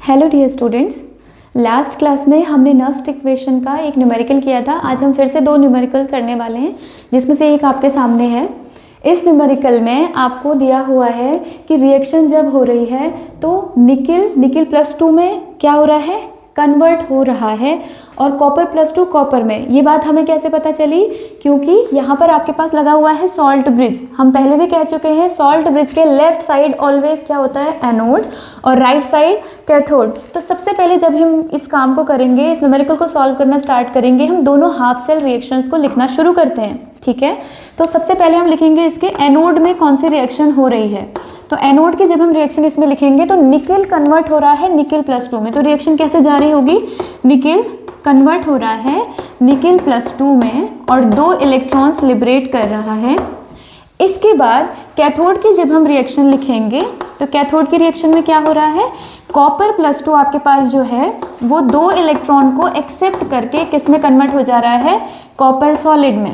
Hello dear students, last class में हमने Nernst equation का एक न्यूमेरिकल किया था। आज हम फिर से दो न्यूमेरिकल करने वाले हैं, जिसमें से एक आपके सामने है। इस न्यूमेरिकल में आपको दिया हुआ है कि रिएक्शन जब हो रही है तो निकिल +2 में क्या हो रहा है, कन्वर्ट हो रहा है, और कॉपर +2 कॉपर में। ये बात हमें कैसे पता चली? क्योंकि यहाँ पर आपके पास लगा हुआ है सॉल्ट ब्रिज। हम पहले भी कह चुके हैं सॉल्ट ब्रिज के लेफ्ट साइड ऑलवेज क्या होता है, एनोड, और राइट साइड कैथोड। तो सबसे पहले जब हम इस काम को करेंगे, इस न्यूमेरिकल को सॉल्व करना स्टार्ट करेंगे, हम दोनों हाफ सेल रिएक्शंस को लिखना शुरू करते हैं। ठीक है, तो सबसे पहले हम लिखेंगे इसके एनोड में कौन सी रिएक्शन हो रही है। तो एनोड की जब हम रिएक्शन इसमें लिखेंगे तो निकिल कन्वर्ट हो रहा है निकिल +2 में। तो रिएक्शन कैसे जा रही होगी, निकिल कन्वर्ट हो रहा है निकिल +2 में और 2 इलेक्ट्रॉन्स लिबरेट कर रहा है। इसके बाद कैथोड की जब हम रिएक्शन लिखेंगे तो कैथोड की रिएक्शन में क्या हो रहा है, कॉपर +2 आपके पास जो है वो 2 इलेक्ट्रॉन को एक्सेप्ट करके किस में कन्वर्ट हो जा रहा है, कॉपर सॉलिड में।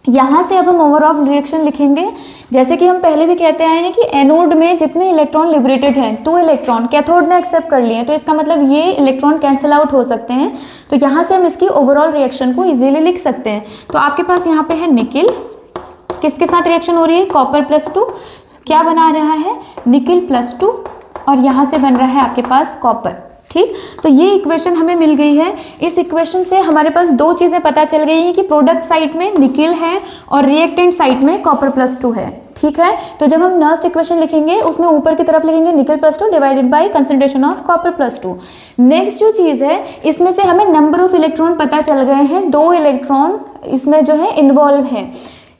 यहाँ से अब हम ओवरऑल रिएक्शन लिखेंगे। जैसे कि हम पहले भी कहते आए हैं कि एनोड में जितने इलेक्ट्रॉन लिबरेटेड हैं 2 इलेक्ट्रॉन कैथोड ने एक्सेप्ट कर लिए हैं, तो इसका मतलब ये इलेक्ट्रॉन कैंसिल आउट हो सकते हैं। तो यहाँ से हम इसकी ओवरऑल रिएक्शन को इजीली लिख सकते हैं। तो आपके पास यहाँ पे है निकिल, किसके साथ रिएक्शन हो रही है, कॉपर +2, क्या बना रहा है, निकिल +2, और यहाँ से बन रहा है आपके पास कॉपर। ठीक, तो ये इक्वेशन हमें मिल गई है। इस इक्वेशन से हमारे पास दो चीज़ें पता चल गई हैं कि प्रोडक्ट साइड में निकिल है और रिएक्टेंट साइड में कॉपर +2 है। ठीक है, तो जब हम नर्स्ट इक्वेशन लिखेंगे उसमें ऊपर की तरफ लिखेंगे nickel +2 divided by concentration of copper +2। Next जो चीज़ है, इसमें से हमें नंबर ऑफ इलेक्ट्रॉन पता चल गए हैं, 2 इलेक्ट्रॉन इसमें जो है इन्वॉल्व है।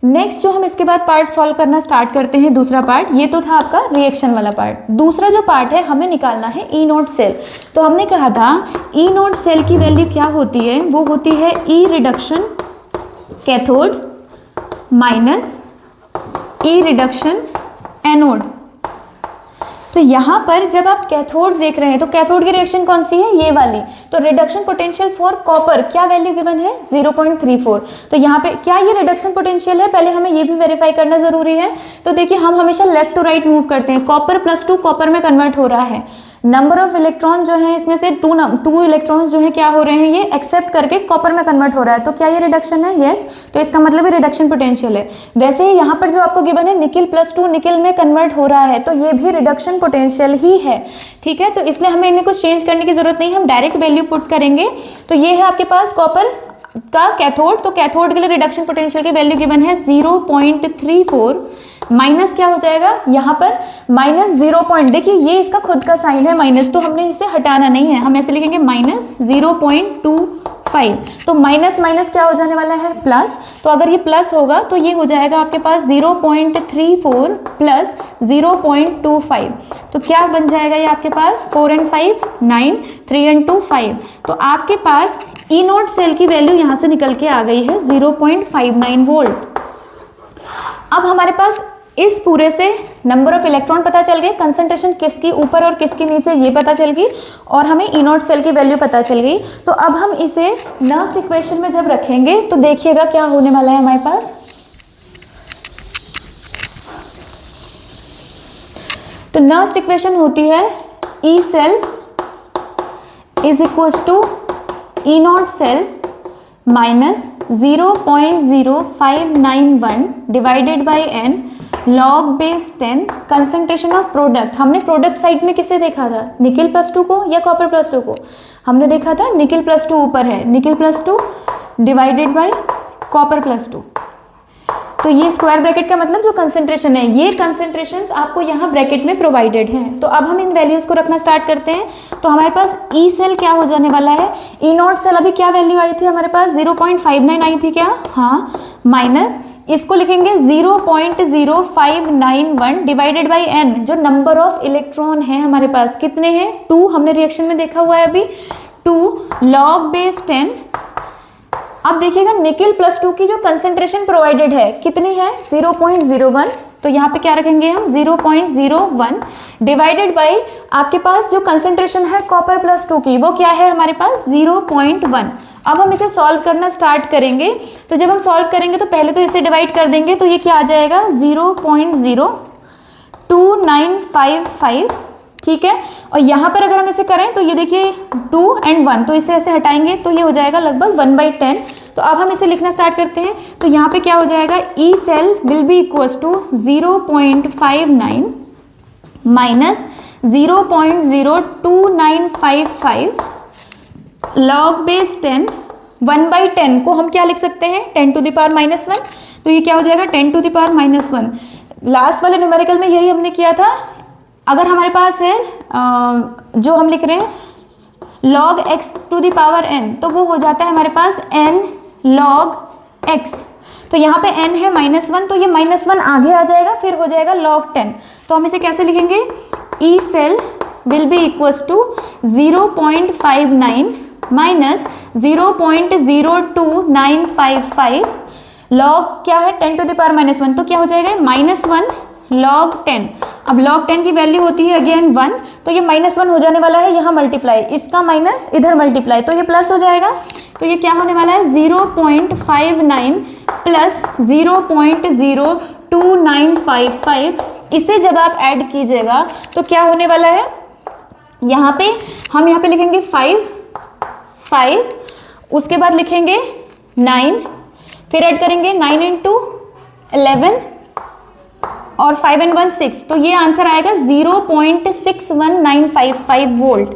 नेक्स्ट जो हम इसके बाद पार्ट सॉल्व करना स्टार्ट करते हैं, दूसरा पार्ट, ये तो था आपका रिएक्शन वाला पार्ट। दूसरा जो पार्ट है हमें निकालना है E0 सेल। तो हमने कहा था E0 सेल की वैल्यू क्या होती है, वो होती है E reduction cathode minus E reduction anode. तो यहाँ पर जब आप कैथोड देख रहे हैं तो कैथोड की रिएक्शन कौन सी है, ये वाली। तो रिडक्शन पोटेंशियल फॉर कॉपर क्या वैल्यू गिवन है, 0.34। तो यहाँ पे क्या ये रिडक्शन पोटेंशियल है, पहले हमें ये भी वेरीफाई करना जरूरी है। तो देखिए हम हमेशा लेफ्ट टू राइट मूव करते हैं, कॉपर +2 कॉपर में कन्वर्ट हो रहा है। नंबर ऑफ इलेक्ट्रॉन जो है इसमें से 2 इलेक्ट्रॉन्स जो है क्या हो रहे हैं, ये एक्सेप्ट करके कॉपर में कन्वर्ट हो रहा है। तो क्या ये रिडक्शन है, यस। तो इसका मतलब ये रिडक्शन पोटेंशियल है। वैसे ही यहाँ पर जो आपको गिवन है निकिल +2 निकिल में कन्वर्ट हो रहा है, तो ये भी रिडक्शन पोटेंशियल ही है। ठीक है, तो इसलिए हमें इन्हें कुछ चेंज करने की जरूरत नहीं, हम डायरेक्ट वैल्यू पुट करेंगे। तो ये है आपके पास कॉपर का कैथोड। तो कैथोड के लिए रिडक्शन पोटेंशियल की वैल्यू गिवन है 0.34 माइनस क्या हो जाएगा, यहाँ पर -0. देखिए ये इसका खुद का साइन है माइनस, तो हमने इसे हटाना नहीं है, हम ऐसे लिखेंगे -0.25। तो माइनस माइनस क्या हो जाने वाला है, प्लस। तो अगर ये प्लस होगा तो ये हो जाएगा आपके पास 0.34 प्लस 0.25। तो क्या बन जाएगा ये आपके पास, 4 and 5 9, 3 and 2 5। तो आपके पास E0 सेल की वैल्यू यहाँ से निकल के आ गई है 0.59 वोल्ट। अब हमारे पास इस पूरे से नंबर ऑफ इलेक्ट्रॉन पता चल गए, कंसंट्रेशन किसकी ऊपर और किसकी नीचे ये पता चल गई, और हमें E0 सेल की वैल्यू पता चल गई। तो अब हम इसे नर्स्ट इक्वेशन में जब रखेंगे तो देखिएगा क्या होने वाला है हमारे पास। तो नर्स्ट इक्वेशन होती है E cell is equal to E0 cell minus 0.0591 divided by n log base 10 concentration of product. हमने प्रोडक्ट साइड में किसे देखा था, निकिल +2 को या कॉपर +2 को, हमने देखा था निकिल +2 ऊपर है, निकिल +2 डिवाइडेड बाई कॉपर +2। तो ये स्क्वायर ब्रैकेट का मतलब जो कंसंट्रेशन है, ये कंसंट्रेशंस आपको यहाँ ब्रैकेट में प्रोवाइडेड हैं। तो अब हम इन वैल्यूज को रखना स्टार्ट करते हैं। तो हमारे पास E सेल क्या हो जाने वाला है, E0 सेल अभी क्या वैल्यू आई थी हमारे पास, 0.59 आई थी क्या, हाँ, माइनस इसको लिखेंगे 0.0591 डिवाइडेड बाई n, जो नंबर ऑफ इलेक्ट्रॉन है हमारे पास, कितने हैं, 2, हमने रिएक्शन में देखा हुआ है अभी, 2 log base 10। अब देखिएगा निकिल +2 की जो कंसंट्रेशन प्रोवाइडेड है कितनी है, 0.01। तो यहाँ पे क्या रखेंगे हम, 0.01 डिवाइडेड बाई आपके पास जो कंसंट्रेशन है कॉपर +2 की, वो क्या है हमारे पास, 0.1। अब हम इसे सॉल्व करना स्टार्ट करेंगे। तो जब हम सॉल्व करेंगे तो पहले तो इसे डिवाइड कर देंगे, तो ये क्या आ जाएगा, 0.0295 ठीक है। और यहाँ पर अगर हम इसे करें तो ये देखिए 2 और 1, तो इसे ऐसे हटाएंगे तो ये हो जाएगा लगभग 1/10। तो अब हम इसे लिखना स्टार्ट करते हैं। तो यहाँ पे क्या हो जाएगा, E cell will be equals to 0.59 minus 0.02955 log base 10। 1/10 को हम क्या लिख सकते हैं, 10 टू द पावर -1। तो ये क्या हो जाएगा 10 टू द पावर -1। लास्ट वाले न्यूमेरिकल में यही हमने किया था। अगर हमारे पास है जो हम लिख रहे हैं log x to the power n, तो वो हो जाता है हमारे पास n log x। तो यहाँ पे n है -1, तो ये -1 आगे आ जाएगा, फिर हो जाएगा log 10। तो हम इसे कैसे लिखेंगे, E cell will be equals to 0.59 minus 0.02955 log क्या है 10 टू द पावर -1, तो क्या हो जाएगा -1 log 10। अब log 10 की वैल्यू होती है अगेन 1, तो ये -1 हो जाने वाला है, यहाँ मल्टीप्लाई, इसका माइनस इधर मल्टीप्लाई, तो ये प्लस हो जाएगा। तो ये क्या होने वाला है 0.59 प्लस 0.02955। इसे जब आप ऐड कीजिएगा तो क्या होने वाला है, यहाँ पे हम यहाँ पे लिखेंगे 5, उसके बाद लिखेंगे 9, फिर ऐड करेंगे 9 इंटू 11 और 5 and 1 6, तो ये आंसर आएगा 0.61955 वोल्ट।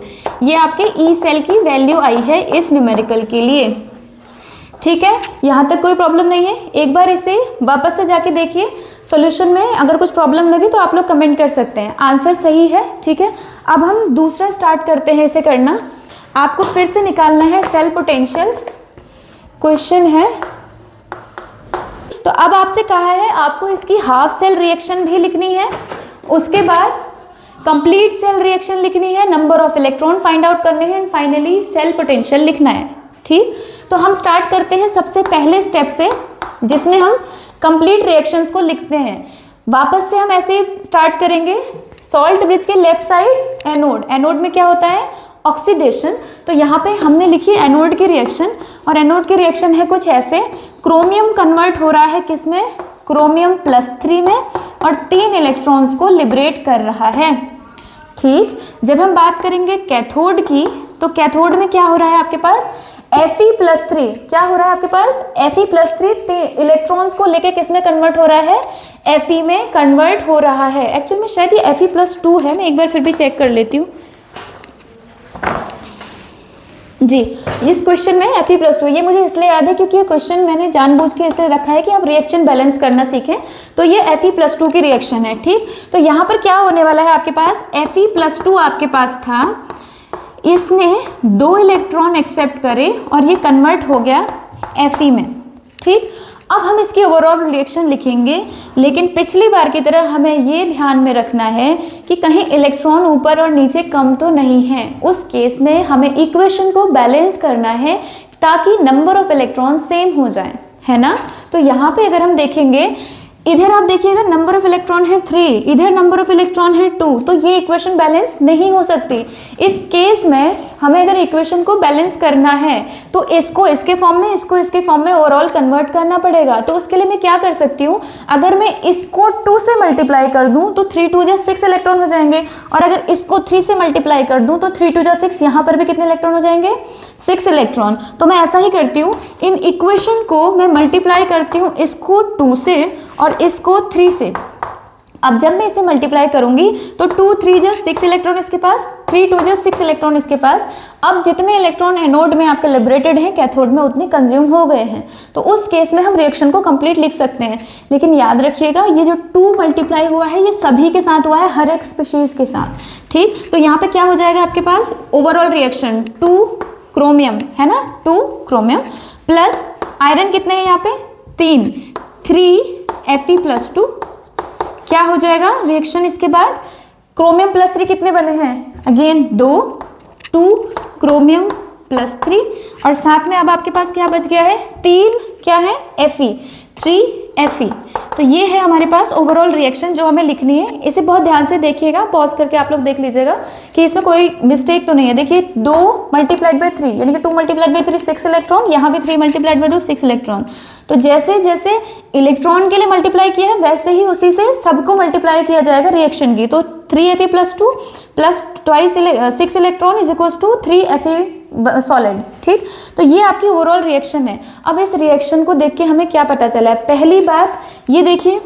ये आपके ई सेल की वैल्यू आई है इस न्यूमेरिकल के लिए। ठीक है, यहाँ तक कोई प्रॉब्लम नहीं है। एक बार इसे वापस से जाके देखिए, सॉल्यूशन में अगर कुछ प्रॉब्लम लगे तो आप लोग कमेंट कर सकते हैं। आंसर सही है, ठीक है। अब हम दूसरा स्टार्ट करते हैं इसे करना। आपको फिर से निकालना है सेल पोटेंशियल, क्वेश्चन है। तो अब आपसे कहा है आपको इसकी हाफ सेल रिएक्शन भी लिखनी है, उसके बाद कंप्लीट सेल रिएक्शन लिखनी है, number of electron find out करने हैं, एंड फाइनली सेल पोटेंशियल लिखना है। ठीक, तो हम स्टार्ट करते हैं सबसे पहले स्टेप से, जिसमें हम कंप्लीट रिएक्शंस को लिखते हैं। वापस से हम ऐसे स्टार्ट करेंगे। सॉल्ट ब्रिज के लेफ्ट साइड एनोड, एनोड में क्या होता है ऑक्सीडेशन। तो यहाँ पे हमने लिखी एनोड की रिएक्शन, और एनोड की रिएक्शन है कुछ ऐसे, क्रोमियम कन्वर्ट हो रहा है किसमें, क्रोमियम +3 में, और 3 इलेक्ट्रॉन्स को लिबरेट कर रहा है। ठीक, जब हम बात करेंगे कैथोड की, तो कैथोड में क्या हो रहा है आपके पास Fe+3, क्या हो रहा है आपके पास Fe+3 इलेक्ट्रॉन्स को लेके किसमें कन्वर्ट हो रहा है, Fe में कन्वर्ट हो रहा है। एक्चुअल में शायद ये Fe+2 है, मैं एक बार फिर भी चेक कर लेती हूँ जी। इस क्वेश्चन में Fe+2, ये मुझे इसलिए याद है क्योंकि ये क्वेश्चन मैंने जानबूझ के इसलिए रखा है कि आप रिएक्शन बैलेंस करना सीखें। तो ये Fe+2 की रिएक्शन है। ठीक, तो यहाँ पर क्या होने वाला है आपके पास, Fe+2 आपके पास था, इसने 2 इलेक्ट्रॉन एक्सेप्ट करे और ये कन्वर्ट हो गया Fe में। ठीक, अब हम इसकी ओवरऑल रिएक्शन लिखेंगे, लेकिन पिछली बार की तरह हमें ये ध्यान में रखना है कि कहीं इलेक्ट्रॉन ऊपर और नीचे कम तो नहीं है। उस केस में हमें इक्वेशन को बैलेंस करना है ताकि नंबर ऑफ इलेक्ट्रॉन सेम हो जाए, है ना। तो यहाँ पे अगर हम देखेंगे, इधर आप देखिएगा नंबर ऑफ इलेक्ट्रॉन है 3, इधर नंबर ऑफ इलेक्ट्रॉन है 2, तो ये इक्वेशन बैलेंस नहीं हो सकती। इस केस में हमें अगर इक्वेशन को बैलेंस करना है तो इसको इसके फॉर्म में, इसको इसके फॉर्म में ओवरऑल कन्वर्ट करना पड़ेगा। तो उसके लिए मैं क्या कर सकती हूँ, अगर मैं इसको 2 से मल्टीप्लाई कर दूँ तो 3 2 जा 6 इलेक्ट्रॉन हो जाएंगे, और अगर इसको 3 से मल्टीप्लाई कर दूँ तो 3 2 जा 6, यहाँ पर भी कितने इलेक्ट्रॉन हो जाएंगे 6 इलेक्ट्रॉन। तो मैं ऐसा ही करती हूँ, इन इक्वेशन को मैं मल्टीप्लाई करती हूँ, इसको 2 से और इसको 3 से। अब जब मैं इसे मल्टीप्लाई करूंगी तो 2 3 जा 6 इलेक्ट्रॉन इसके पास, 3 2 जा 6 इलेक्ट्रॉन इसके पास। अब जितने इलेक्ट्रॉन एनोड में आपके लिबरेटेड हैं, कैथोड में उतने कंज्यूम हो गए हैं। तो उस केस में हम रिएक्शन को कंप्लीट लिख सकते हैं। लेकिन याद रखिएगा, ये जो 2 मल्टीप्लाई हुआ है ये सभी के साथ हुआ है, हर एक स्पीशीज के साथ। ठीक, तो यहाँ पे क्या हो जाएगा आपके पास ओवरऑल रिएक्शन, 2 क्रोमियम है ना, 2 क्रोमियम प्लस आयरन कितने हैं यहाँ पे 3 Fe+2, क्या हो जाएगा रिएक्शन इसके बाद, क्रोमियम +3 कितने बने हैं, अगेन 2 क्रोमियम +3, और साथ में अब आपके पास क्या बच गया है 3, क्या है Fe, 3 Fe। तो ये है हमारे पास ओवरऑल रिएक्शन जो हमें लिखनी है। इसे बहुत ध्यान से देखिएगा, पॉज करके आप लोग देख लीजिएगा कि इसमें कोई मिस्टेक तो नहीं है। देखिए 2 × 3 यानी कि 2 × 3 6 इलेक्ट्रॉन, यहाँ भी 3 × 2 6 इलेक्ट्रॉन। तो जैसे जैसे इलेक्ट्रॉन के लिए मल्टीप्लाई किया है वैसे ही उसी से सबको मल्टीप्लाई किया जाएगा रिएक्शन की। तो 3Fe + 2 plus twice 6 electron is equal to 3Fe solid. ठीक, तो ये आपकी ओवरऑल रिएक्शन है। अब इस रिएक्शन को देख के हमें क्या पता चला है, पहली बात ये देखिए,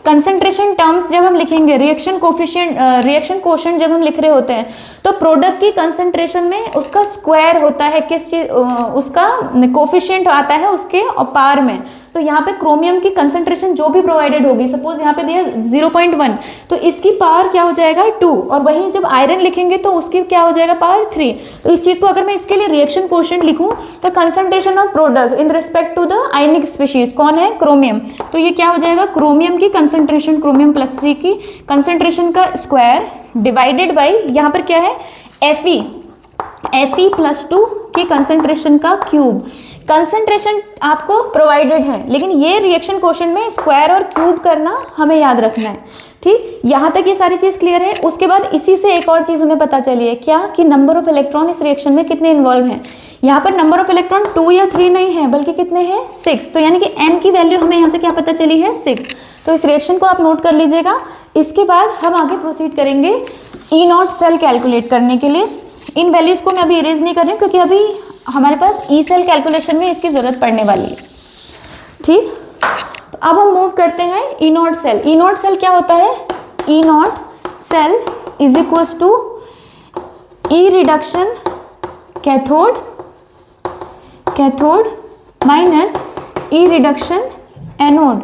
कंसंट्रेशन टर्म्स जब हम लिखेंगे, रिएक्शन कोफिशिएंट जब हम लिख रहे होते हैं तो प्रोडक्ट की कंसंट्रेशन में उसका स्क्वायर होता है, किस चीज उसका कोफिशिएंट आता है उसके पार में। तो यहाँ पे क्रोमियम की कंसंट्रेशन जो भी प्रोवाइडेड होगी, सपोज यहाँ पे दिया 0.1, तो इसकी पावर क्या हो जाएगा 2, और वहीं जब आयरन लिखेंगे तो उसकी क्या हो जाएगा पावर 3। तो इस चीज को अगर मैं इसके लिए रिएक्शन कोफिशिएंट लिखूं तो concentration of product in respect to the ionic species कौन है, क्रोमियम, तो ये क्या हो जाएगा, क्रोमियम की कंसंट्रेशन, क्रोमियम +3 की कंसंट्रेशन का स्क्वायर डिवाइडेड बाई यहाँ पर क्या है Fe + 2 की कंसंट्रेशन का क्यूब। कंसंट्रेशन आपको प्रोवाइडेड है, लेकिन ये रिएक्शन कोफिशिएंट में स्क्वायर और क्यूब करना हमें याद रखना है। ठीक, यहाँ तक ये सारी चीज क्लियर है। उसके बाद इसी से एक और चीज हमें पता चली है, क्या कि नंबर ऑफ इलेक्ट्रॉन इस रिएक्शन में कितने इन्वॉल्व हैं। यहाँ पर नंबर ऑफ इलेक्ट्रॉन 2 या 3 नहीं है, बल्कि कितने हैं 6। तो यानी कि n की वैल्यू हमें यहाँ से क्या पता चली है 6। तो इस रिएक्शन को आप नोट कर लीजिएगा। इसके बाद हम आगे प्रोसीड करेंगे E0 सेल कैलकुलेट करने के लिए। इन वैल्यूज को मैं अभी इरेज नहीं कर रही हूँ क्योंकि अभी हमारे पास ई सेल कैलकुलेशन में इसकी जरूरत पड़ने वाली है। ठीक, तो अब हम मूव करते हैं E0 सेल। E0 सेल क्या होता है, E0 cell is equal to E reduction cathode minus E reduction anode.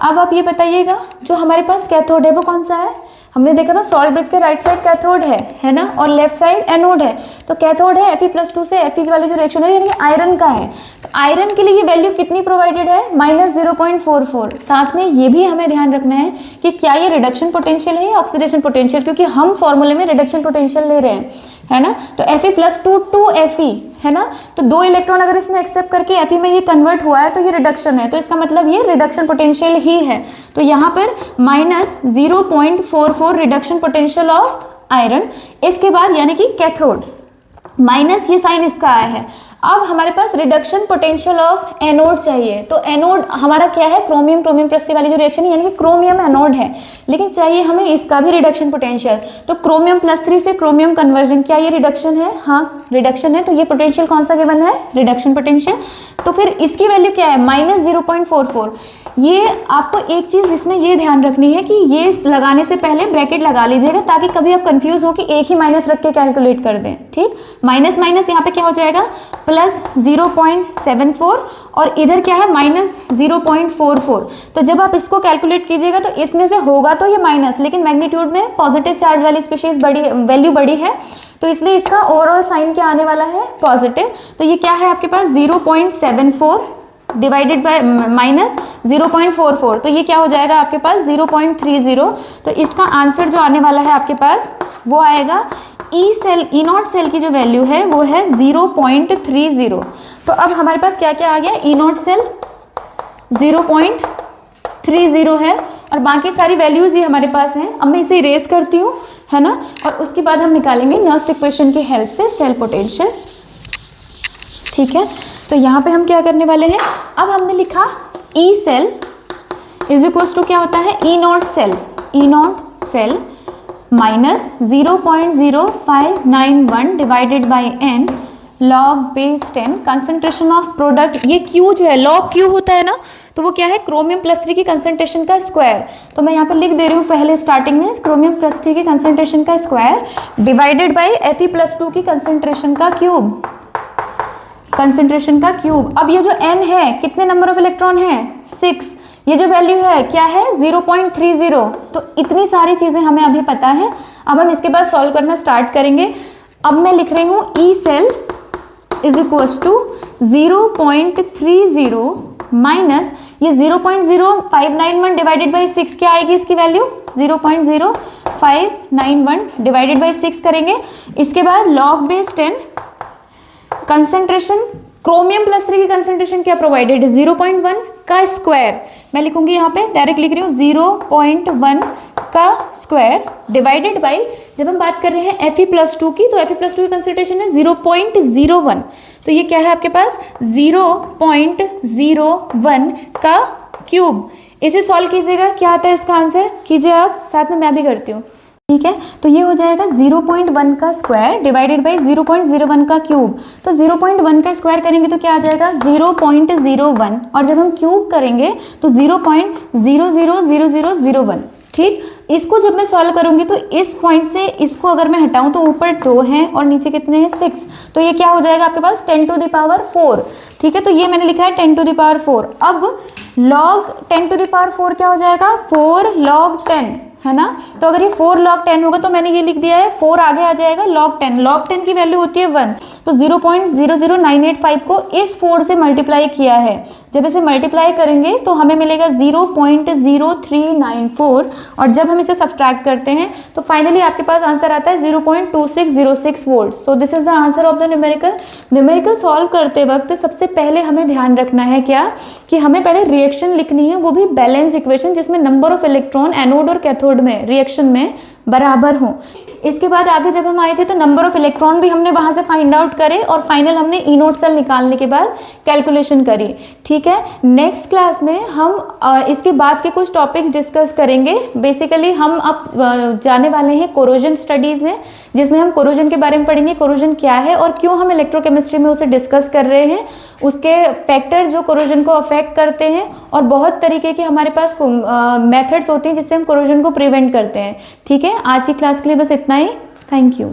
अब आप ये बताइएगा, जो हमारे पास कैथोड है वो कौन सा है, हमने देखा था सॉल्ट ब्रिज के राइट साइड कैथोड है ना, और लेफ्ट साइड एनोड है। तो कैथोड है Fe+2 से Fe वाली जो रिएक्शन है यानी कि आयरन का है। तो आयरन के लिए ये वैल्यू कितनी प्रोवाइडेड है, -0.44। साथ में ये भी हमें ध्यान रखना है कि क्या ये रिडक्शन पोटेंशियल है या ऑक्सीडेशन पोटेंशियल, क्योंकि हम फॉर्मूले में रिडक्शन पोटेंशियल ले रहे हैं, है ना। तो Fe+2 टू Fe है ना, तो 2 इलेक्ट्रॉन अगर इसने एक्सेप्ट करके Fe में ये कन्वर्ट हुआ है तो ये रिडक्शन है, तो इसका मतलब ये रिडक्शन पोटेंशियल ही है। तो यहाँ पर -0.44 रिडक्शन पोटेंशियल ऑफ आयरन। इसके बाद यानी कि कैथोड माइनस ये साइन इसका आया है। अब हमारे पास रिडक्शन पोटेंशियल ऑफ एनोड चाहिए। तो एनोड हमारा क्या है, क्रोमियम +3 वाली जो रिएक्शन है यानी कि क्रोमियम एनोड है, लेकिन चाहिए हमें इसका भी रिडक्शन पोटेंशियल। तो क्रोमियम +3 से क्रोमियम कन्वर्जन, क्या ये रिडक्शन है, हाँ रिडक्शन है। तो ये पोटेंशियल कौन सा गिवन है, रिडक्शन पोटेंशियल। तो फिर इसकी वैल्यू क्या है, -0.44। ये आपको एक चीज इसमें ये ध्यान रखनी है कि ये लगाने से पहले ब्रैकेट लगा लीजिएगा ताकि कभी आप कंफ्यूज हो कि एक ही माइनस रख के कैलकुलेट कर दें। ठीक, माइनस माइनस यहाँ पे क्या हो जाएगा +0.74 और इधर क्या है -0.44। तो जब आप इसको कैलकुलेट कीजिएगा तो इसमें से होगा तो ये माइनस, लेकिन मैग्नीट्यूड में पॉजिटिव चार्ज वाली स्पीशीज बड़ी वैल्यू बड़ी है, तो इसलिए इसका ओवरऑल साइन क्या आने वाला है, पॉजिटिव। तो ये क्या है आपके पास 0.74 डिवाइडेड बाय -0.44, तो ये क्या हो जाएगा आपके पास 0.30। तो इसका आंसर जो आने वाला है आपके पास वो आएगा E0 सेल की जो वैल्यू है वो है 0.30। तो अब हमारे पास क्या क्या आ गया, E0 सेल 0.30 है और बाकी सारी वैल्यूज ही हमारे पास हैं। अब मैं इसे इरेज करती हूँ, है ना, और उसके बाद हम निकालेंगे नर्स्ट इक्वेशन की हेल्प से सेल पोटेंशियल। ठीक है, तो यहाँ पे हम क्या करने वाले हैं, अब हमने लिखा E cell is equal to क्या होता है, E0 cell minus 0.0591 divided by n log base 10 concentration of product. ये Q जो है log Q होता है ना, तो वो क्या है, क्रोमियम +3 की कंसंट्रेशन का स्क्वायर। तो मैं यहाँ पे लिख दे रही हूँ पहले स्टार्टिंग में, क्रोमियम +3 की कंसंट्रेशन का स्क्वायर डिवाइडेड बाई Fe+2 की कंसंट्रेशन का क्यूब, अब ये जो n है, कितने नंबर ऑफ इलेक्ट्रॉन है, 6। ये जो वैल्यू है क्या है 0.30। तो इतनी सारी चीजें हमें अभी पता है। अब हम इसके बाद सॉल्व करना स्टार्ट करेंगे। अब मैं लिख रही हूँ E cell is equal to 0.30 minus ये 0.0591 डिवाइडेड बाई 6, क्या आएगी इसकी वैल्यू 0.0591 डिवाइडेड बाई 6 करेंगे। इसके बाद log base 10 कंसंट्रेशन, क्रोमियम +3 की कंसंट्रेशन क्या प्रोवाइडेड है, 0.1 का स्क्वायर। मैं लिखूंगी यहाँ पे, डायरेक्ट लिख रही हूँ 0.1 का स्क्वायर डिवाइडेड बाई, जब हम बात कर रहे हैं Fe+2 की, तो Fe+2 की कंसंट्रेशन है 0.01। तो ये क्या है आपके पास 0.01 का क्यूब इसे सॉल्व कीजिएगा, क्या आता है इसका आंसर, कीजिए आप, साथ में मैं भी करती हूँ, ठीक है। तो ये हो जाएगा 0.1 का स्क्वायर डिवाइडेड बाई 0.01 का क्यूब। तो 0.1 का स्क्वायर करेंगे तो क्या आ जाएगा 0.01, और जब हम क्यूब करेंगे तो 0.000001, ठीक। इसको जब मैं सॉल्व करूंगी तो इस पॉइंट से इसको अगर मैं हटाऊं तो ऊपर 2 हैं और नीचे कितने हैं 6, तो ये क्या हो जाएगा आपके पास 10 टू द पावर 4, ठीक है। तो ये मैंने लिखा है 10 टू द पावर 4। अब log 10 टू द पावर 4 क्या हो जाएगा 4 log 10, है ना। तो अगर ये 4 log 10 होगा तो मैंने ये लिख दिया है 4 आगे आ जाएगा log 10, log 10 की वैल्यू होती है 1, तो 0.00985 को इस 4 से मल्टीप्लाई किया है। जब इसे मल्टीप्लाई करेंगे तो हमें मिलेगा 0.0394, और जब हम इसे सब्ट्रैक्ट करते हैं तो फाइनली आपके पास आंसर आता है 0.2606 volt. So this is the answer of the numerical. Numerical solve करते वक्त सबसे पहले हमें ध्यान रखना है क्या, कि हमें पहले रिएक्शन लिखनी है, वो भी बैलेंस्ड इक्वेशन जिसमें नंबर ऑफ इलेक्ट्रॉन एनोड और कैथोड में रिएक्शन में बराबर हो। इसके बाद आगे जब हम आए थे तो नंबर ऑफ इलेक्ट्रॉन भी हमने वहां से फाइंड आउट करे, और फाइनल हमने ई नोट सेल निकालने के बाद कैलकुलेशन करी, ठीक है। नेक्स्ट क्लास में हम इसके बाद के कुछ टॉपिक्स डिस्कस करेंगे। बेसिकली हम अब जाने वाले हैं कोरोजन स्टडीज में, जिसमें हम कोरोजन के बारे में पढ़ेंगे, कोरोजन क्या है और क्यों हम इलेक्ट्रोकेमिस्ट्री में उसे डिस्कस कर रहे हैं, उसके फैक्टर जो कोरोजन को अफेक्ट करते हैं, और बहुत तरीके के हमारे पास मेथड्स होते हैं जिससे हम कोरोजन को प्रिवेंट करते हैं, ठीक है। आज की क्लास के लिए बस इतना ही, थैंक यू।